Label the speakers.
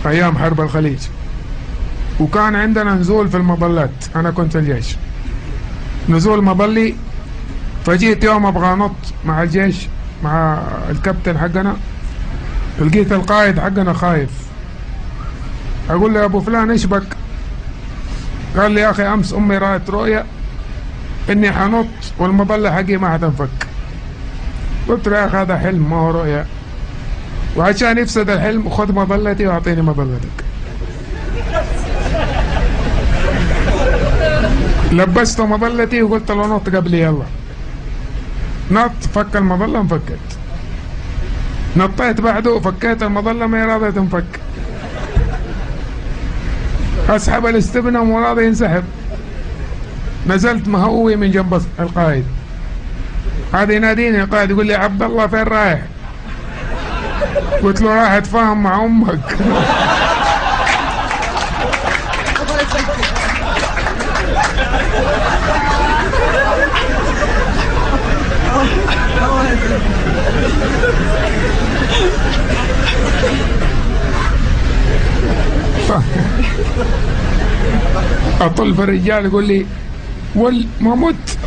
Speaker 1: أيام حرب الخليج، وكان عندنا نزول في المظلات. أنا كنت في الجيش، نزول مظلي. فجيت يوم أبغى أنط مع الجيش مع الكابتن حقنا، لقيت القائد حقنا خايف. أقول له يا أبو فلان إيش بك؟ قال لي يا أخي أمس أمي رأت رؤيا إني حنط والمظلة حقي ما حتنفك. قلت له يا أخي هذا حلم ما هو رؤيا، وعشان يفسد الحلم خذ مظلتي وأعطيني مظلتك. لبست مظلتي وقلت له نط قبلي يلا. نط، فك المظلة انفكت. نطيت بعده فكيت المظلة ما راضية تنفك. اسحب الاستبنة مو راضي ينسحب. نزلت مهوي من جنب القائد. هذا يناديني القائد يقول لي عبد الله فين رايح؟ قلت له رايح اتفاهم مع امك. اطل في الرجال يقول لي ما مت.